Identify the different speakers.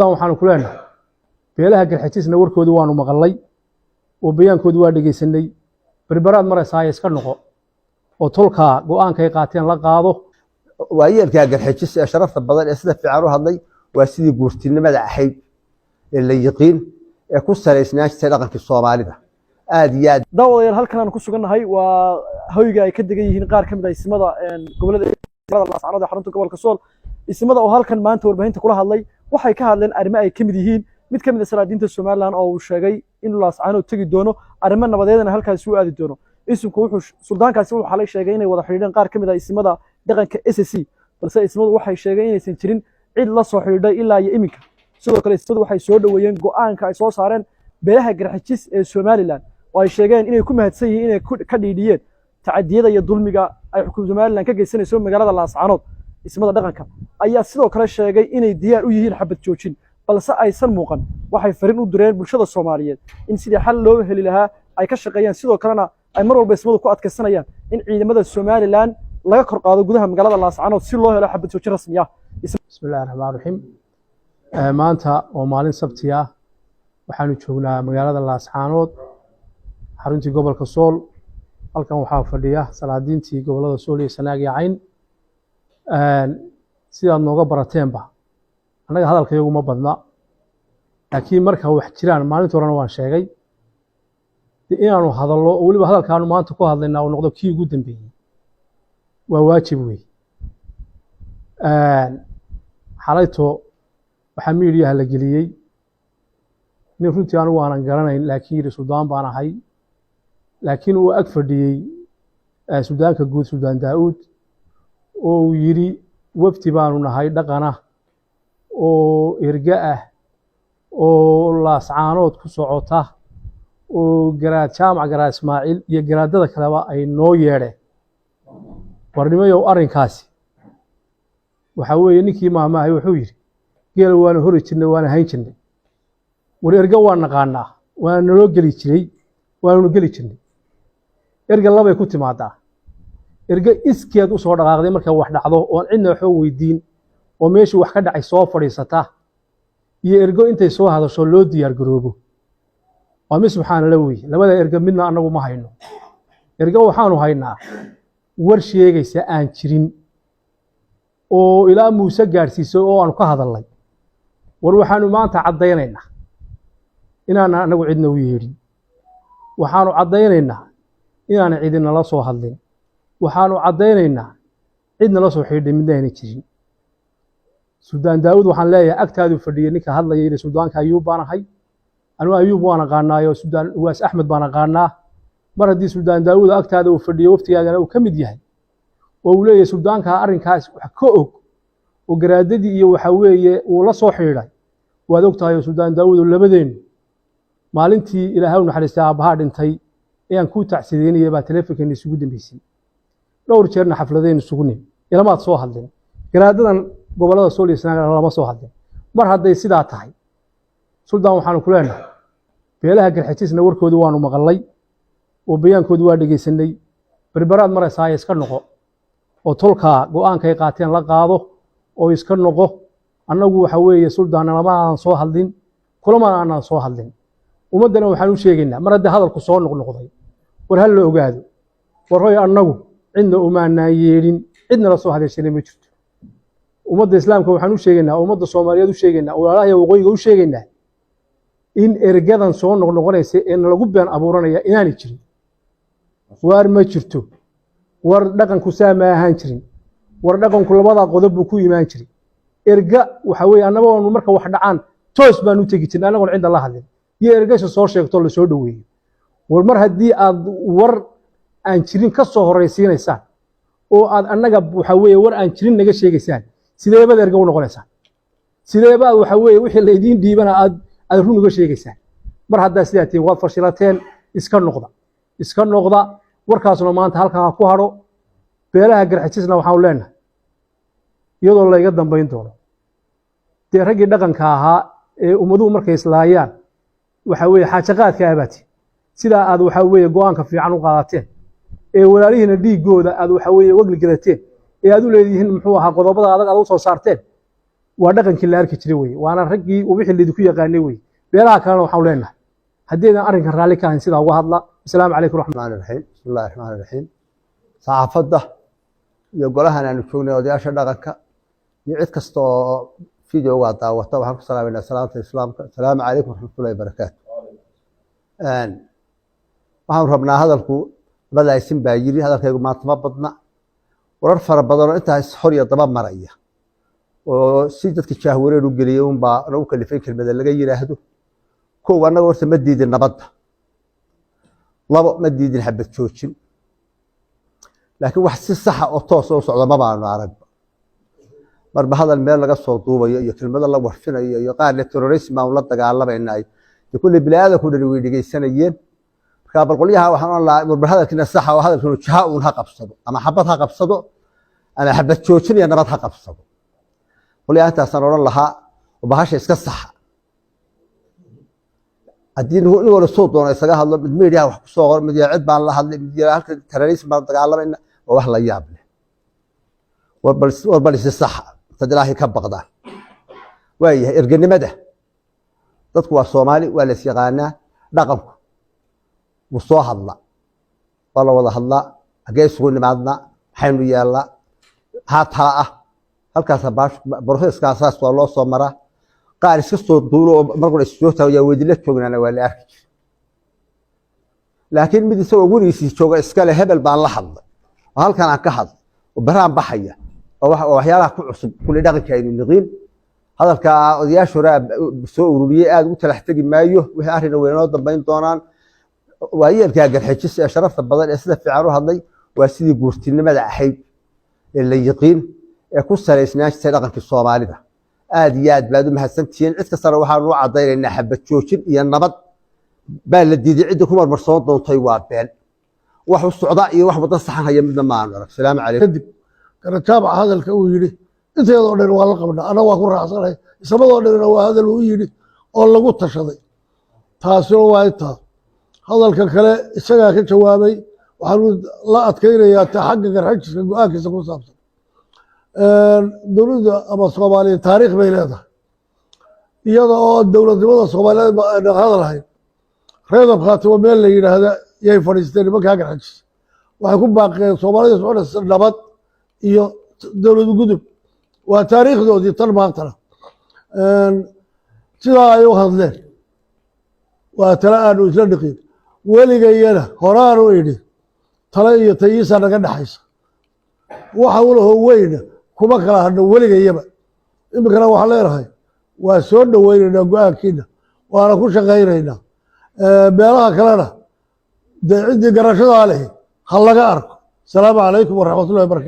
Speaker 1: waxaan ku leenahay beelaha garxajisna warkoodu waanu maqalay oo bayaankoodu waa dhageysanay barbaraad maraysaa iska noqo oo tolka go'aanka ay qaateen la qaado
Speaker 2: waayelka garxajis ee sharafta badan ee sida fiican u hadlay waa sidii guurtinimada ahayd ee la yiqiin ee ku saleysnaashay dhaqanka Soomaalida aad iyo aad
Speaker 3: dawadayaal halkan aan ku sugannahay waa hoyga ay ka degan yihiin qaar ka mid ah ismada gobolada Laascaanood ee xarunta gobolka Sool ismada oo halkan maanta warbaahinta kula hadlay waxay ka hadleen arrimo ay ka mid yihiin mid ka mid ah salaadiinta Soomaaliland oo uu sheegay in Laascaanood tagi doono arrimo nabadeedna halkaas uu aadi doono ismku wuxuu suldaankaasi wuxuu xalay sheegay inay wada xiriireen qaar ka mid ah ismada dhaqanka SSC balse ismadu waxay sheegeen inaysan jirin cid la soo xiriiray ilaa iyo iminka sidoo kale ismadu waxay soo dhaweeyeen go'aanka ay soo saareen beelaha garxajis ee Soomaaliland oo ay sheegeen inay ku mahadsan yihiin inay ka dhiidhiyeen tacadiyada iyo dulmiga ay xukuumadda Soomaaliland ka geysanayso magaalada Laascaanood ismada dhaqanka ayaa sidoo kale sheegay inay diyaar u yihiin xabad joojin balse aysan muuqan waxay fariin u direen bulshada Soomaaliyeed in sidii xal loo heli lahaa ay ka shaqeeyaan sidoo kalena ay mar walba ismadu ku adkaysanayaan in ciidamada Soomaaliland laga kor qaado gudaha magaalada Laascaanood si loo helo xabad joojin rasmi ah.
Speaker 1: bismillaahir rahmaanir rahiim maanta oo maalin sabti ah waxaanu joognaa magaalada Laascaanood xaruntii gobolka Sool halkan waxaa fadhiya salaadiintii gobolada Sool iyo Sanaag iyo Cayn sidaad nooga barateenba annaga hadalkayagu ma badna laakiin marka wax jiraan maalintii horena waan sheegay inaanu hadallo waliba hadalkaanu maanta ku hadlaynaa uu noqdo kii ugu dambeeyay waa waajib weey xalayto waxaa miidiyaha la geliyey nin runtii anigu aanan garanayn laakiin yidhi suldaan baan ahay laakiin uu ag fadhiyey suldaanka guud suldaan daa'uud oo uu yidhi wafdi baanu nahay dhaqana oo erga ah oo Laascaanood ku socota oo garaad jaamac garaad Ismaaciil iyo garaadada kaleba ay noo yeedheen warnimayow arrinkaasi waxa weeye ninkii maamaahay wuxuu yidhi geel waana hori jirnay waana hayn jirnay war erga waan naqaanaa waana naloo geli jiray waanu geli jirnay erga labay ku timaadaa erga iskeed u soo dhaqaaqday marka wax dhacdo oo cidna wax weydiin oo meeshii wax ka dhacay soo fadhiisata iyo ergo intay soo hadasho loo diyaar garoobo waa mid subxaanallah weeye labada erga midna anagu ma hayno erga waxaanu haynaa war sheegaysa aan jirin oo ilaa Muuse gaarsiisay oo aanu ka hadalnay war waxaanu maanta cadaynaynaa inaan anagu cidna u yeedhin waxaanu cadaynaynaa inaan cidina la soo hadlin waxaanu cadaynaynaa cidna la soo xidhiidhay midna ayna jirin suldaan daawud waxaan leeyahay agtaadu fadhiyay ninka hadlaya inay suldaanka Ayuub baan ahay anu Ayuub waan aqaanaayo suldaan Uwaas Axmed baan aqaanaa mar haddii suldaan daawud agtaada uu fadhiyo waftigaagana uu ka mid yahay oo uu leeyahay suldaanka arrinkaas wax ka og oo garaadadii iyo waxa weeye uu la soo xidhiidhay waad ogtahay suldaan daawud labadeenu maalintii Ilaahay u naxariistay aabaha dhintay ayaan ku tacsideynayay baa telefoonka isugu dambeysay dhowr jeerna xafladeen isugu nin ilamaad soo hadleen garaadadan gobolada Sool iyo Sanaag lama soo hadleen mar hadday sidaa tahay suldaan waxaan ku leenahay beelaha garxajisna warkoodu waanu maqalay oo bayaankoodu waa dhageysanay barbaraad maraysaa iska noqo oo tolka go'aanka ay qaateen la qaado oo iska noqo annagu waxa weeye suldaan lama aan soo hadlin kulama aan soo hadlin ummadana waxaan u sheegaynaa mar hadda hadalku soo noqnoqday war hal la ogaado war hooy annagu cidna uma yeedhin cidna la soo hadashay ma jirto ummadda islaamka waxaan u sheegaynaa ummadda Soomaaliyeed u sheegaynaa walaalaha waqooyiga u sheegaynaa in ergadan soo noqnoqonaysa in lagu been abuuranaya inaanay jirin war ma jirto war dhaqanku saama ahaan jirin war dhaqanku labada qodob buu ku imaan jiray erga waxa weeye annagu marka wax dhacaan toos baan u tagi jirnay anagu cid la hadlin iyo ergasha soo sheegto la soo dhaweeyo war mar haddii aad war aan jirin ka soo horeysiinaysaan oo aad annaga waxa weeye war aan jirin naga sheegaysaan sidee baad erga u noqonaysaan sidee baad waxa weeye wixii la idin dhiibana aad run uga sheegaysaan mar hadda sidaa tiin waad fashilateen iska noqda warkaasna maanta halkaa ku haro beelaha garxajisna waxaan leenahay iyadoo la iga dambeyn doono dee raggii dhaqanka ahaa ee ummaduhu markay islaayaan waxa weeye xaajaqaadka abaati sidaa aad waxa weeye go'aanka fiican u qaadateen ee walaalihiina dhiigooda aad waxa weeye wagli gadateen ee aad u leeyihiin muxuu ahaa qodobada adag aad u soo saarteen waa dhaqankii la arki jiray wey waana raggii wixii laydinku yaqaanay wey beelaha kalena waxaan leenahay haddeedan arrinkan raalli ka ahayn sidaa uga hadla asalaamu calaykum
Speaker 2: raxmaan raxiim bismillahi raxmaan raxiim saxaafadda iyo golahan aanu joognay odayaasha dhaqanka iyo cid kasta oo fideoga daawata waxaan ku salaameynaa salaanta islaamka asalaamu calaykum waraxmatullahi wabarakaatu waxaan rabnaa hadalku labada aysin baa yiri hadalkaygu maanta ma badna warar fara badan oo intaas hor iyo daba maraya oo si dadka jaahwareer u geliyay unbaa lagu kalifay kelmada laga yiraahdo kow annaga horta ma diidin nabadda labo ma diidin xabad joojin laakiin wax si saxa oo toos u socda ma baanu aragba marba hadal meel laga soo duubayo iyo kelmado la warfinayo iyo qaar terrorism aan la dagaalamaynaay kulli bilaada ku dhari way dhigaysanayeen marka bal qolyaha waxaan oran lahaa marba hadalkina saxa oo hadalkinu jaha uun ha qabsado ama xabad ha qabsado ama xabad joojin iyo nabad ha qabsado qolyaha intaasaan oran lahaa oo bahasha iska saxa haddii nin wala soo doono isaga hadlo mid media wax ku soo qor mid cid baan la hadlay mid halka terrorism baan dagaalamayna oo wax la yaab leh warbal si saxa tad ilaahay ka baqdaan waayahay erganimada dadku waa Soomaali waa la yaqaanaa dhaqanku wuu soo hadla wala wada hadla hagee isugu nimaadna waxaynu yeelaa ha tala ah halkaas boroseskaas waa loo soo maraa qaar iska soo duulo markuu isoo taagay weydila joognaana waa la arki laakiin mid isagoo gurigiisa jooga iska leh hebel baan la hadlay oo halkan aan ka hadlay oo baraan baxaya oo waxyaalaha ku cusub kulli dhaqanka aynu niqiin hadalka odayaasha hore soo ururiyay aad ugu talax tagi maayo wixii arrin weynoo dambeyn doonaan waayeelka garxajis ee sharafta badan ee sida fiican u hadlay waa sidii guurtinimada ahayd ee la yiqiin ee ku saleysnaanaysa dhaqankii Soomaalida aad iyo aad baad u mahadsantihiin cid kastana waxaan u cadaynaynaa xabad joojin iyo nabad baa la diiday cid ku marmarsoon doontay waa been wax u socda iyo wax wada saxan haya midna ma aan arag salaamu calaykum
Speaker 4: kadib karataaba hadalka uu yiri inteedoo dhan waa la qabnaa ana waa ku raacsanahay isagoo dhan waa hadal uu yiri oo lagu tashaday taasoo waa inta hadalka kale isaga ka jawaabay waxaan la adkaynayaa ta xagga garxajiska go'aankiisa ku saabsan dowladda ama Soomaaliya taariikh bay leedahay iyada oo dowladnimada Soomaaliyeed ma aan hadal hayn reedab khaatimo meel la yiraahdo yay fadhiisteen nimanka garxajis waxay ku baaqeen Soomaalida soo nabad iyo dowlad gudub waa taariikhdoodii tan maantana sidaa ay u hadleen waa tala aanu isla dhiqin weligayana horaan u idhi tala iyo tayiisa naga dhaxaysa waxa uu laho weyna kuma kala hadno weligayaba iminkana waxaan leenahay waa soo dhaweynaynaa go-aankiina waana ku shaqaynaynaa meelaha kalena dee ciddii garashadaa lehi ha laga arko asalaamu calaykum waraxmatullahi wabarakatu